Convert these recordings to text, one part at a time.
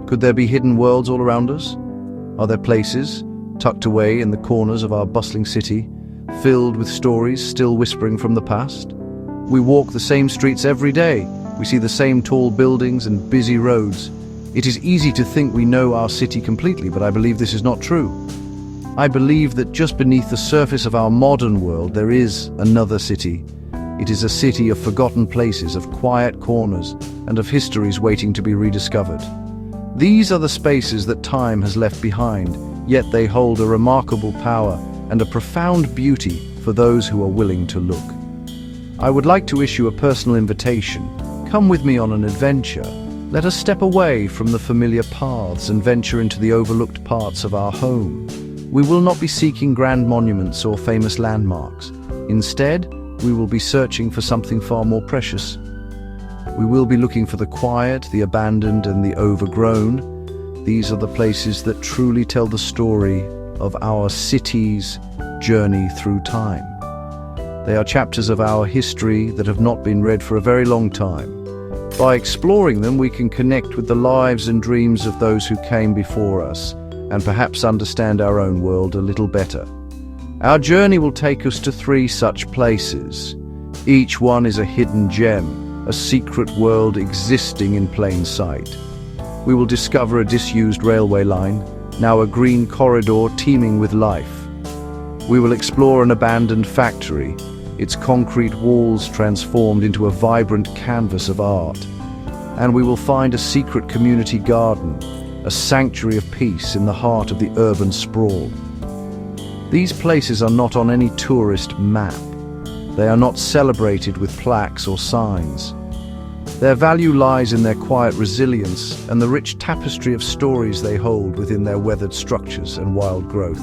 Could there be hidden worlds all around us? Are there places, tucked away in the corners of our bustling city, filled with stories still whispering from the past? We walk the same streets every day. We see the same tall buildings and busy roads. It is easy to think we know our city completely, but I believe this is not true. I believe that just beneath the surface of our modern world there is another city. It is a city of forgotten places, of quiet corners, and of histories waiting to be rediscovered. These are the spaces that time has left behind, yet they hold a remarkable power and a profound beauty for those who are willing to look. I would like to issue a personal invitation. Come with me on an adventure. Let us step away from the familiar paths and venture into the overlooked parts of our home. We will not be seeking grand monuments or famous landmarks. Instead, we will be searching for something far more precious. We will be looking for the quiet, the abandoned, and the overgrown. These are the places that truly tell the story of our city's journey through time. They are chapters of our history that have not been read for a very long time. By exploring them, we can connect with the lives and dreams of those who came before us, and perhaps understand our own world a little better. Our journey will take us to 3 such places. Each one is a hidden gem, a secret world existing in plain sight. We will discover a disused railway line, now a green corridor teeming with life. We will explore an abandoned factory, its concrete walls transformed into a vibrant canvas of art. And we will find a secret community garden, a sanctuary of peace in the heart of the urban sprawl. These places are not on any tourist map. They are not celebrated with plaques or signs. Their value lies in their quiet resilience and the rich tapestry of stories they hold within their weathered structures and wild growth.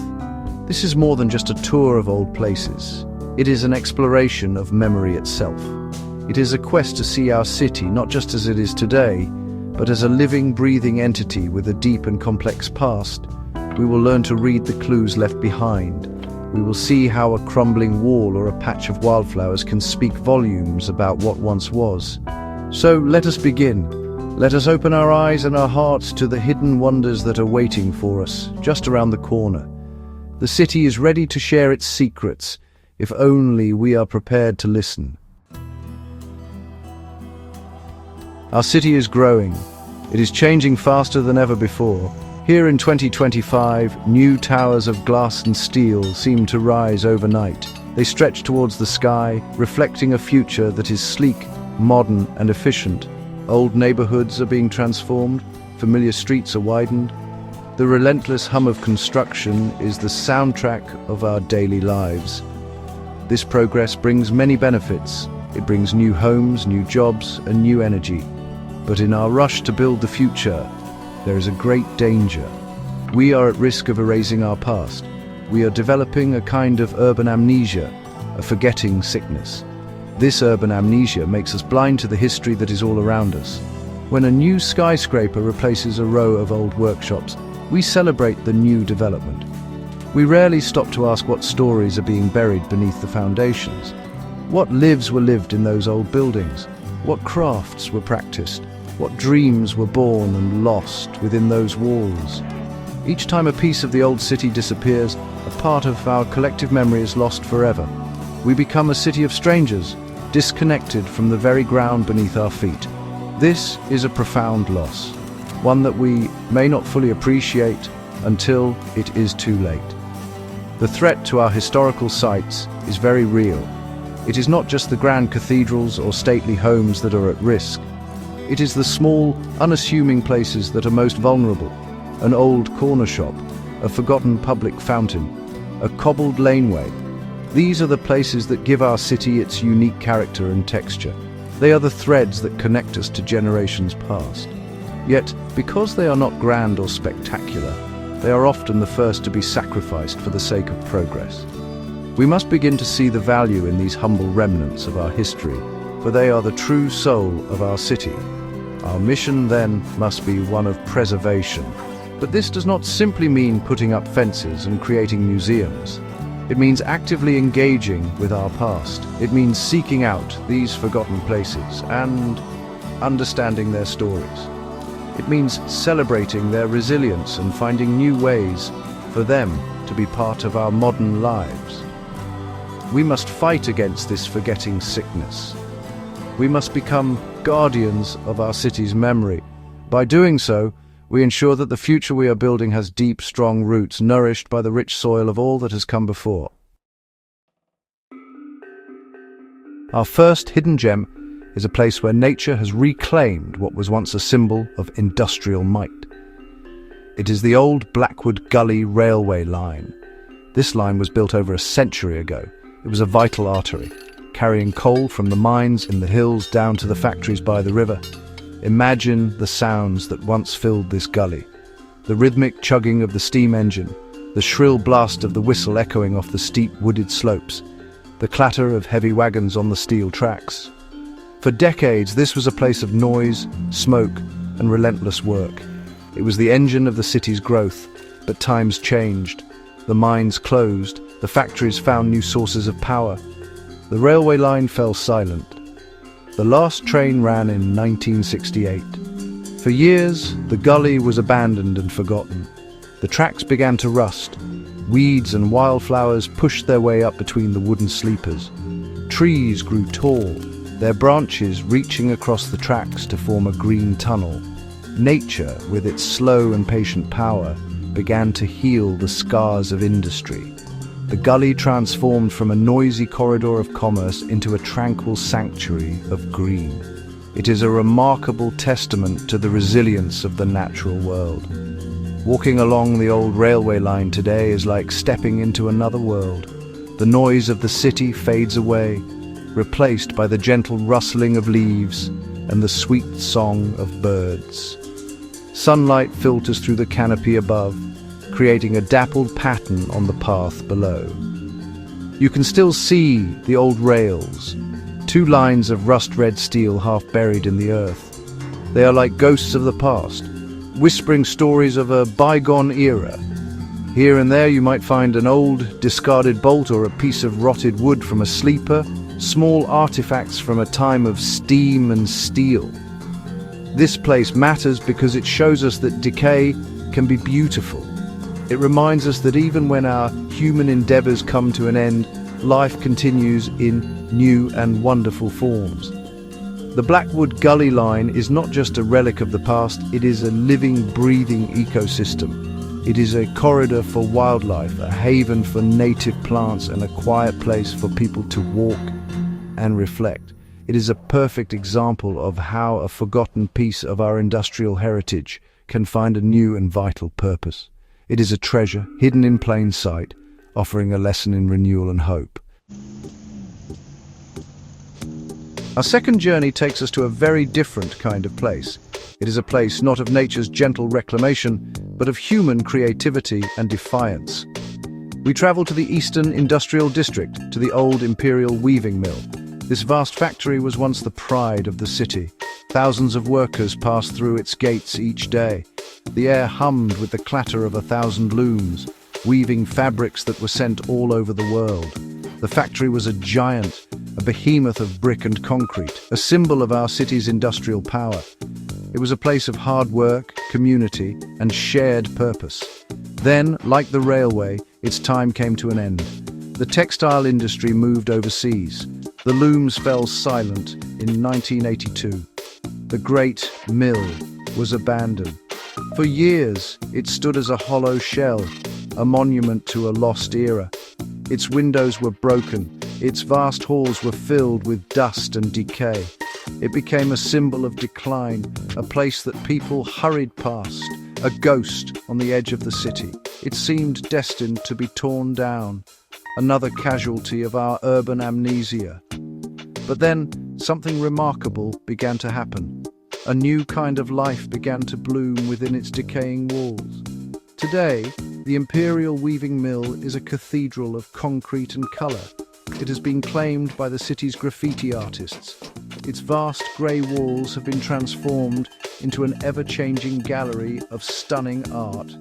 This is more than just a tour of old places. It is an exploration of memory itself. It is a quest to see our city not just as it is today, but as a living, breathing entity with a deep and complex past. We will learn to read the clues left behind. We will see how a crumbling wall or a patch of wildflowers can speak volumes about what once was. So let us begin. Let us open our eyes and our hearts to the hidden wonders that are waiting for us just around the corner. The city is ready to share its secrets, if only we are prepared to listen. Our city is growing. It is changing faster than ever before. Here in 2025, new towers of glass and steel seem to rise overnight. They stretch towards the sky, reflecting a future that is sleek, modern, and efficient. Old neighborhoods are being transformed, familiar streets are widened. The relentless hum of construction is the soundtrack of our daily lives. This progress brings many benefits. It brings new homes, new jobs, and new energy. But in our rush to build the future, there is a great danger. We are at risk of erasing our past. We are developing a kind of urban amnesia, a forgetting sickness. This urban amnesia makes us blind to the history that is all around us. When a new skyscraper replaces a row of old workshops, we celebrate the new development. We rarely stop to ask what stories are being buried beneath the foundations. What lives were lived in those old buildings? What crafts were practiced? What dreams were born and lost within those walls? Each time a piece of the old city disappears, a part of our collective memory is lost forever. We become a city of strangers, disconnected from the very ground beneath our feet. This is a profound loss, one that we may not fully appreciate until it is too late. The threat to our historical sites is very real. It is not just the grand cathedrals or stately homes that are at risk. It is the small, unassuming places that are most vulnerable. An old corner shop, a forgotten public fountain, a cobbled laneway. These are the places that give our city its unique character and texture. They are the threads that connect us to generations past. Yet, because they are not grand or spectacular, they are often the first to be sacrificed for the sake of progress. We must begin to see the value in these humble remnants of our history, for they are the true soul of our city. Our mission, then, must be one of preservation. But this does not simply mean putting up fences and creating museums. It means actively engaging with our past. It means seeking out these forgotten places and understanding their stories. It means celebrating their resilience and finding new ways for them to be part of our modern lives. We must fight against this forgetting sickness. We must become guardians of our city's memory. By doing so, we ensure that the future we are building has deep, strong roots, nourished by the rich soil of all that has come before. Our first hidden gem is a place where nature has reclaimed what was once a symbol of industrial might. It is the old Blackwood Gully railway line. This line was built over a century ago. It was a vital artery, carrying coal from the mines in the hills down to the factories by the river. Imagine the sounds that once filled this gully. The rhythmic chugging of the steam engine, the shrill blast of the whistle echoing off the steep wooded slopes, the clatter of heavy wagons on the steel tracks. For decades, this was a place of noise, smoke, and relentless work. It was the engine of the city's growth, but times changed. The mines closed, the factories found new sources of power. The railway line fell silent. The last train ran in 1968. For years, the gully was abandoned and forgotten. The tracks began to rust. Weeds and wildflowers pushed their way up between the wooden sleepers. Trees grew tall, their branches reaching across the tracks to form a green tunnel. Nature, with its slow and patient power, began to heal the scars of industry. The gully transformed from a noisy corridor of commerce into a tranquil sanctuary of green. It is a remarkable testament to the resilience of the natural world. Walking along the old railway line today is like stepping into another world. The noise of the city fades away, replaced by the gentle rustling of leaves and the sweet song of birds. Sunlight filters through the canopy above, creating a dappled pattern on the path below. You can still see the old rails, two lines of rust-red steel half buried in the earth. They are like ghosts of the past, whispering stories of a bygone era. Here and there you might find an old discarded bolt or a piece of rotted wood from a sleeper, small artifacts from a time of steam and steel. This place matters because it shows us that decay can be beautiful. It reminds us that even when our human endeavors come to an end, life continues in new and wonderful forms. The Blackwood Gully line is not just a relic of the past, it is a living, breathing ecosystem. It is a corridor for wildlife, a haven for native plants, and a quiet place for people to walk and reflect. It is a perfect example of how a forgotten piece of our industrial heritage can find a new and vital purpose. It is a treasure hidden in plain sight, offering a lesson in renewal and hope. Our second journey takes us to a very different kind of place. It is a place not of nature's gentle reclamation, but of human creativity and defiance. We travel to the Eastern Industrial District, to the old Imperial Weaving Mill. This vast factory was once the pride of the city. Thousands of workers passed through its gates each day. The air hummed with the clatter of 1,000 looms, weaving fabrics that were sent all over the world. The factory was a giant, a behemoth of brick and concrete, a symbol of our city's industrial power. It was a place of hard work, community, and shared purpose. Then, like the railway, its time came to an end. The textile industry moved overseas. The looms fell silent in 1982. The great mill was abandoned. For years, it stood as a hollow shell, a monument to a lost era. Its windows were broken, its vast halls were filled with dust and decay. It became a symbol of decline, a place that people hurried past, a ghost on the edge of the city. It seemed destined to be torn down, another casualty of our urban amnesia. But then, something remarkable began to happen. A new kind of life began to bloom within its decaying walls. Today, the Imperial Weaving Mill is a cathedral of concrete and colour. It has been claimed by the city's graffiti artists. Its vast grey walls have been transformed into an ever-changing gallery of stunning art.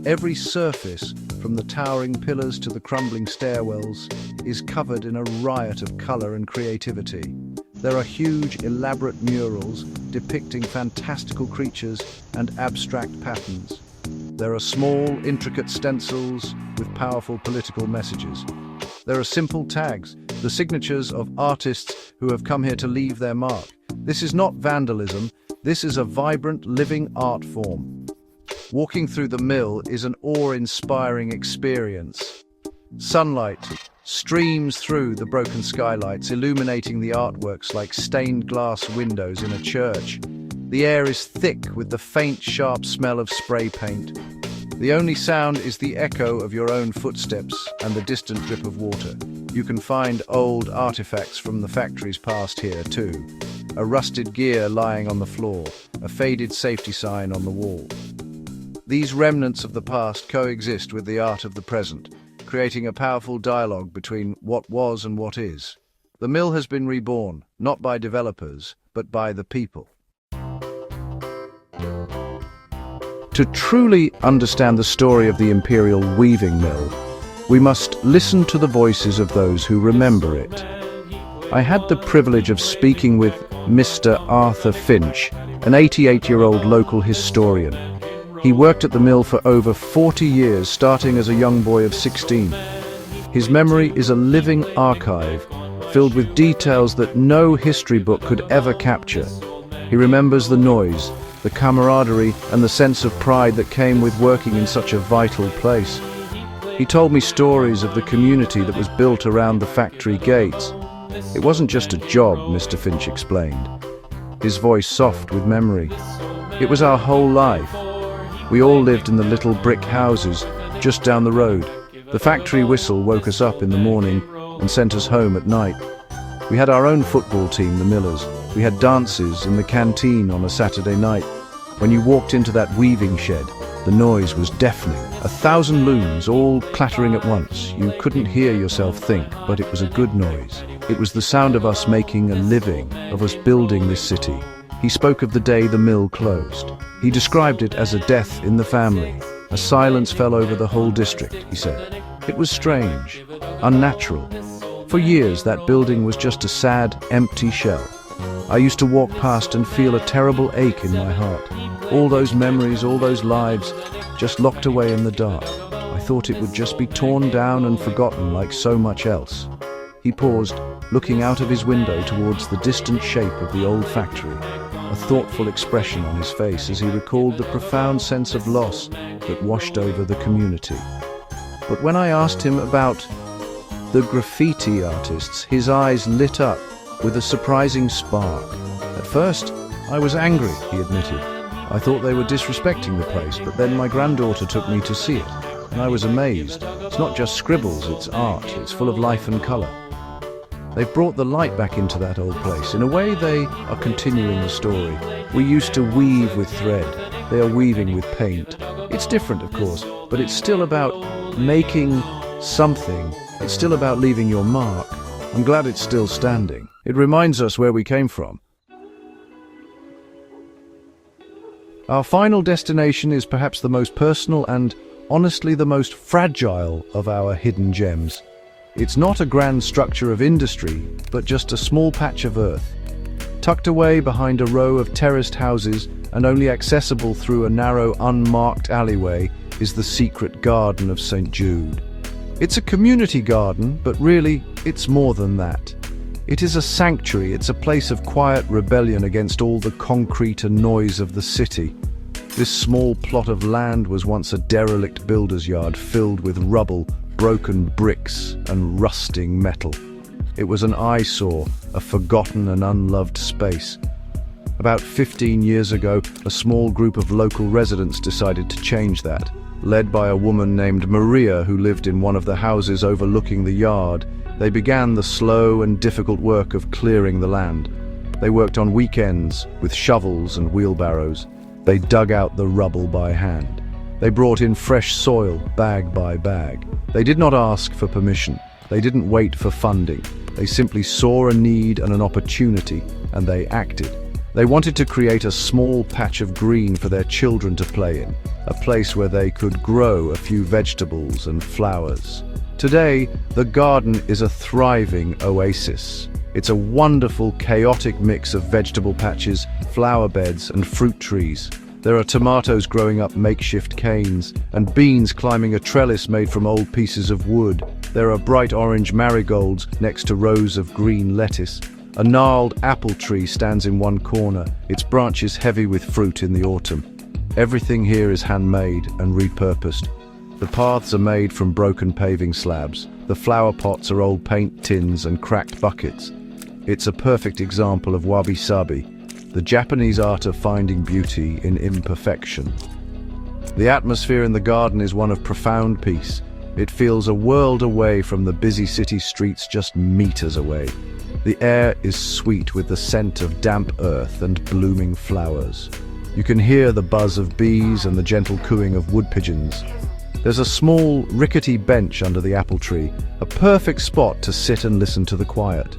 Every surface, from the towering pillars to the crumbling stairwells, is covered in a riot of colour and creativity. There are huge, elaborate murals depicting fantastical creatures and abstract patterns. There are small, intricate stencils with powerful political messages. There are simple tags, the signatures of artists who have come here to leave their mark. This is not vandalism, this is a vibrant, living art form. Walking through the mill is an awe-inspiring experience. Sunlight streams through the broken skylights, illuminating the artworks like stained glass windows in a church. The air is thick with the faint, sharp smell of spray paint. The only sound is the echo of your own footsteps and the distant drip of water. You can find old artifacts from the factories past here too. A rusted gear lying on the floor, a faded safety sign on the wall. These remnants of the past coexist with the art of the present, creating a powerful dialogue between what was and what is. The mill has been reborn, not by developers, but by the people. To truly understand the story of the Imperial Weaving Mill, we must listen to the voices of those who remember it. I had the privilege of speaking with Mr. Arthur Finch, an 88-year-old local historian. He worked at the mill for over 40 years, starting as a young boy of 16. His memory is a living archive, filled with details that no history book could ever capture. He remembers the noise, the camaraderie, and the sense of pride that came with working in such a vital place. He told me stories of the community that was built around the factory gates. It wasn't just a job, Mr. Finch explained, his voice soft with memory. It was our whole life. We all lived in the little brick houses just down the road. The factory whistle woke us up in the morning and sent us home at night. We had our own football team, the Millers. We had dances in the canteen on a Saturday night. When you walked into that weaving shed, the noise was deafening. 1,000 looms all clattering at once. You couldn't hear yourself think, but it was a good noise. It was the sound of us making a living, of us building this city. He spoke of the day the mill closed. He described it as a death in the family. A silence fell over the whole district, he said. It was strange, unnatural. For years, that building was just a sad, empty shell. I used to walk past and feel a terrible ache in my heart. All those memories, all those lives, just locked away in the dark. I thought it would just be torn down and forgotten like so much else. He paused, looking out of his window towards the distant shape of the old factory, a thoughtful expression on his face as he recalled the profound sense of loss that washed over the community. But when I asked him about the graffiti artists, his eyes lit up with a surprising spark. At first, I was angry, he admitted. I thought they were disrespecting the place, but then my granddaughter took me to see it, and I was amazed. It's not just scribbles, it's art. It's full of life and colour. They've brought the light back into that old place. In a way, they are continuing the story. We used to weave with thread. They are weaving with paint. It's different, of course, but it's still about making something. It's still about leaving your mark. I'm glad it's still standing. It reminds us where we came from. Our final destination is perhaps the most personal and, honestly, the most fragile of our hidden gems. It's not a grand structure of industry, but just a small patch of earth. Tucked away behind a row of terraced houses and only accessible through a narrow, unmarked alleyway is the secret garden of St. Jude. It's a community garden, but really, it's more than that. It is a sanctuary. It's a place of quiet rebellion against all the concrete and noise of the city. This small plot of land was once a derelict builder's yard filled with rubble, broken bricks, and rusting metal. It was an eyesore, a forgotten and unloved space. About 15 years ago, a small group of local residents decided to change that. Led by a woman named Maria who lived in one of the houses overlooking the yard, they began the slow and difficult work of clearing the land. They worked on weekends with shovels and wheelbarrows. They dug out the rubble by hand. They brought in fresh soil, bag by bag. They did not ask for permission. They didn't wait for funding. They simply saw a need and an opportunity, and they acted. They wanted to create a small patch of green for their children to play in, a place where they could grow a few vegetables and flowers. Today, the garden is a thriving oasis. It's a wonderful, chaotic mix of vegetable patches, flower beds, and fruit trees. There are tomatoes growing up makeshift canes, and beans climbing a trellis made from old pieces of wood. There are bright orange marigolds next to rows of green lettuce. A gnarled apple tree stands in one corner, its branches heavy with fruit in the autumn. Everything here is handmade and repurposed. The paths are made from broken paving slabs. The flower pots are old paint tins and cracked buckets. It's a perfect example of wabi-sabi, the Japanese art of finding beauty in imperfection. The atmosphere in the garden is one of profound peace. It feels a world away from the busy city streets just meters away. The air is sweet with the scent of damp earth and blooming flowers. You can hear the buzz of bees and the gentle cooing of wood pigeons. There's a small, rickety bench under the apple tree, a perfect spot to sit and listen to the quiet.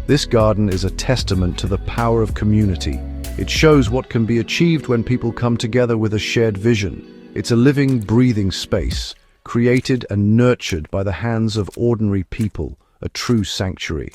This garden is a testament to the power of community. It shows what can be achieved when people come together with a shared vision. It's a living, breathing space, created and nurtured by the hands of ordinary people, a true sanctuary.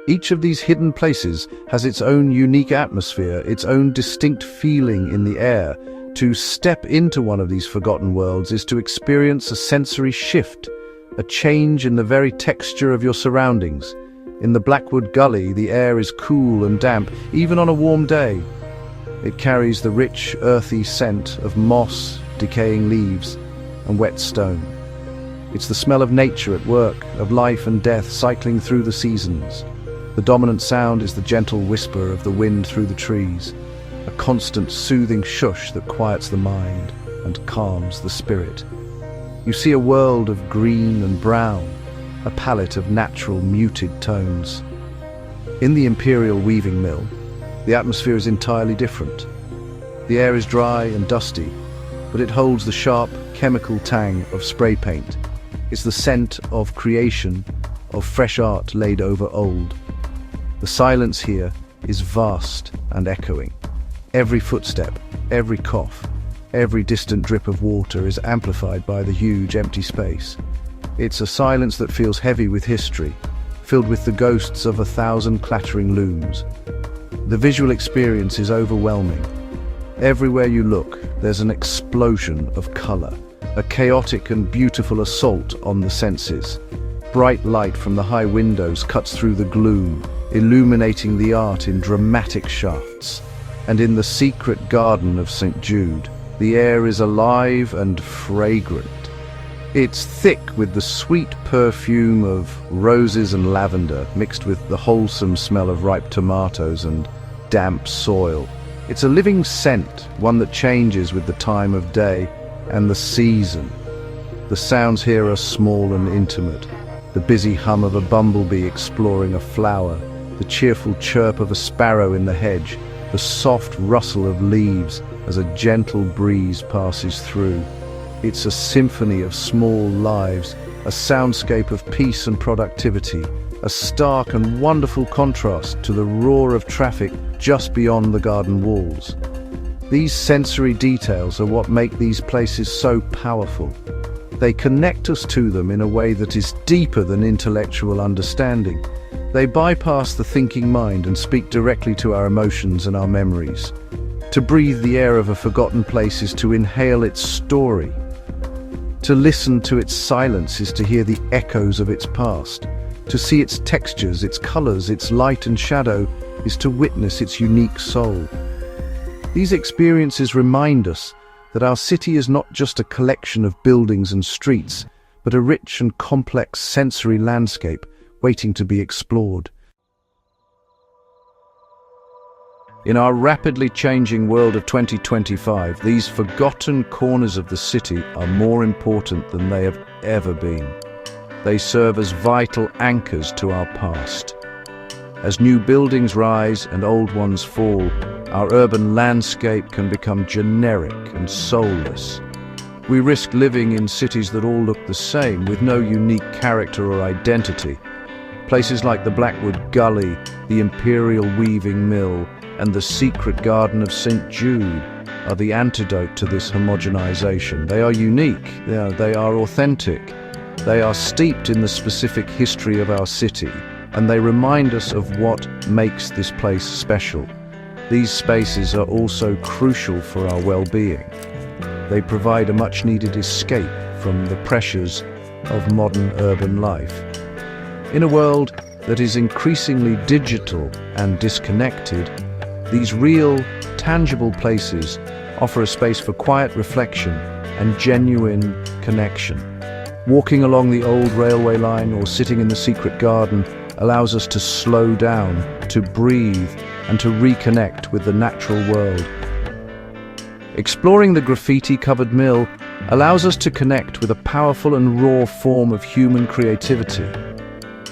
Each of these hidden places has its own unique atmosphere, its own distinct feeling in the air. To step into one of these forgotten worlds is to experience a sensory shift, a change in the very texture of your surroundings. In the Blackwood Gully, the air is cool and damp, even on a warm day. It carries the rich, earthy scent of moss, decaying leaves, and wet stone. It's the smell of nature at work, of life and death cycling through the seasons. The dominant sound is the gentle whisper of the wind through the trees, a constant soothing shush that quiets the mind and calms the spirit. You see a world of green and brown, a palette of natural muted tones. In the Imperial Weaving Mill, the atmosphere is entirely different. The air is dry and dusty, but it holds the sharp, chemical tang of spray paint. It's the scent of creation, of fresh art laid over old. The silence here is vast and echoing. Every footstep, every cough, every distant drip of water is amplified by the huge empty space. It's a silence that feels heavy with history, filled with the ghosts of 1,000 clattering looms. The visual experience is overwhelming. Everywhere you look, there's an explosion of color, a chaotic and beautiful assault on the senses. Bright light from the high windows cuts through the gloom, illuminating the art in dramatic shafts. And in the secret garden of St. Jude, the air is alive and fragrant. It's thick with the sweet perfume of roses and lavender, mixed with the wholesome smell of ripe tomatoes and damp soil. It's a living scent, one that changes with the time of day and the season. The sounds here are small and intimate. The busy hum of a bumblebee exploring a flower, the cheerful chirp of a sparrow in the hedge, the soft rustle of leaves as a gentle breeze passes through. It's a symphony of small lives, a soundscape of peace and productivity, a stark and wonderful contrast to the roar of traffic just beyond the garden walls. These sensory details are what make these places so powerful. They connect us to them in a way that is deeper than intellectual understanding. They bypass the thinking mind and speak directly to our emotions and our memories. To breathe the air of a forgotten place is to inhale its story. To listen to its silence is to hear the echoes of its past. To see its textures, its colors, its light and shadow is to witness its unique soul. These experiences remind us that our city is not just a collection of buildings and streets, but a rich and complex sensory landscape waiting to be explored. In our rapidly changing world of 2025, these forgotten corners of the city are more important than they have ever been. They serve as vital anchors to our past. As new buildings rise and old ones fall, our urban landscape can become generic and soulless. We risk living in cities that all look the same, with no unique character or identity. Places like the Blackwood Gully, the Imperial Weaving Mill, and the secret garden of St. Jude are the antidote to this homogenization. They are unique, they are authentic. They are steeped in the specific history of our city, and they remind us of what makes this place special. These spaces are also crucial for our well-being. They provide a much-needed escape from the pressures of modern urban life. In a world that is increasingly digital and disconnected, these real, tangible places offer a space for quiet reflection and genuine connection. Walking along the old railway line or sitting in the secret garden allows us to slow down, to breathe, and to reconnect with the natural world. Exploring the graffiti-covered mill allows us to connect with a powerful and raw form of human creativity.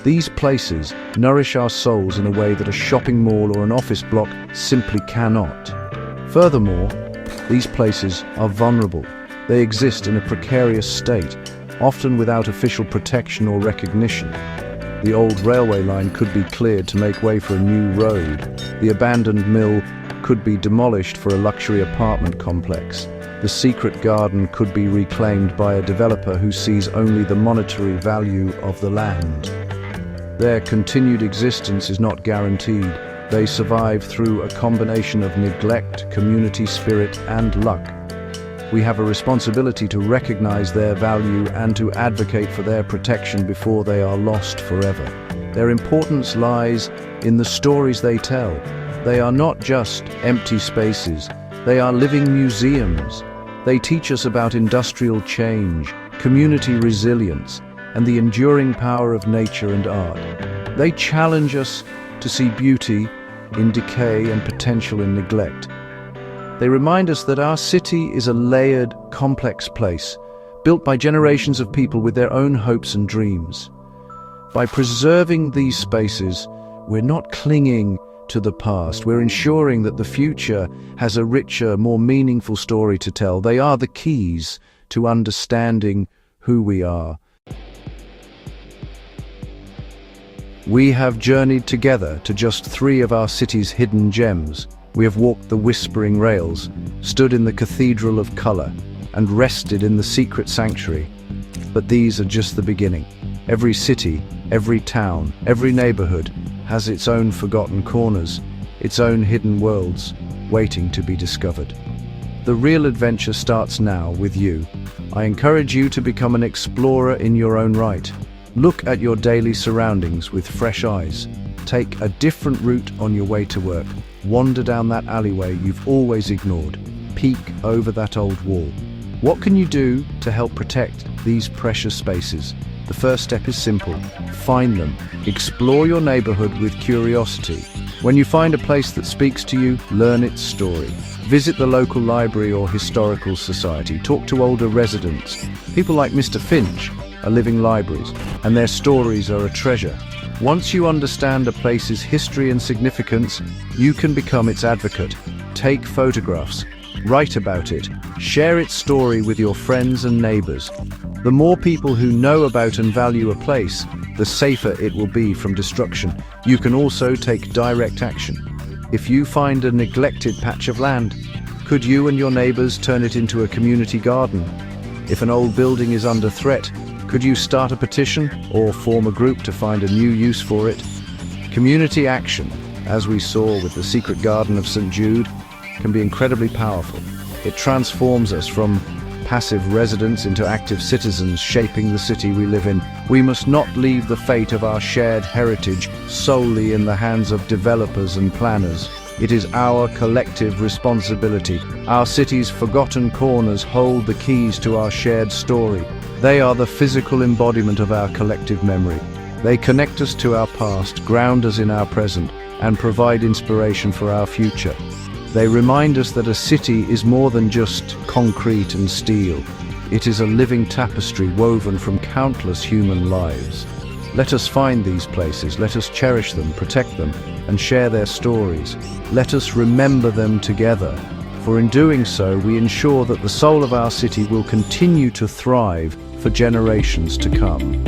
These places nourish our souls in a way that a shopping mall or an office block simply cannot. Furthermore, these places are vulnerable. They exist in a precarious state, often without official protection or recognition. The old railway line could be cleared to make way for a new road. The abandoned mill could be demolished for a luxury apartment complex. The secret garden could be reclaimed by a developer who sees only the monetary value of the land. Their continued existence is not guaranteed. They survive through a combination of neglect, community spirit, and luck. We have a responsibility to recognize their value and to advocate for their protection before they are lost forever. Their importance lies in the stories they tell. They are not just empty spaces. They are living museums. They teach us about industrial change, community resilience, and the enduring power of nature and art. They challenge us to see beauty in decay and potential in neglect. They remind us that our city is a layered, complex place, built by generations of people with their own hopes and dreams. By preserving these spaces, we're not clinging to the past. We're ensuring that the future has a richer, more meaningful story to tell. They are the keys to understanding who we are. We have journeyed together to just 3 of our city's hidden gems. We have walked the whispering rails, stood in the cathedral of color, and rested in the secret sanctuary. But these are just the beginning. Every city, every town, every neighborhood has its own forgotten corners, its own hidden worlds, waiting to be discovered. The real adventure starts now with you. I encourage you to become an explorer in your own right. Look at your daily surroundings with fresh eyes. Take a different route on your way to work. Wander down that alleyway you've always ignored. Peek over that old wall. What can you do to help protect these precious spaces? The first step is simple. Find them. Explore your neighborhood with curiosity. When you find a place that speaks to you, learn its story. Visit the local library or historical society. Talk to older residents. People like Mr. Finch are living libraries, and their stories are a treasure. Once you understand a place's history and significance, you can become its advocate. Take photographs, write about it, share its story with your friends and neighbors. The more people who know about and value a place, the safer it will be from destruction. You can also take direct action. If you find a neglected patch of land, could you and your neighbors turn it into a community garden? If an old building is under threat, could you start a petition or form a group to find a new use for it? Community action, as we saw with the secret garden of St. Jude, can be incredibly powerful. It transforms us from passive residents into active citizens shaping the city we live in. We must not leave the fate of our shared heritage solely in the hands of developers and planners. It is our collective responsibility. Our city's forgotten corners hold the keys to our shared story. They are the physical embodiment of our collective memory. They connect us to our past, ground us in our present, and provide inspiration for our future. They remind us that a city is more than just concrete and steel. It is a living tapestry woven from countless human lives. Let us find these places, let us cherish them, protect them, and share their stories. Let us remember them together, for in doing so we ensure that the soul of our city will continue to thrive for generations to come.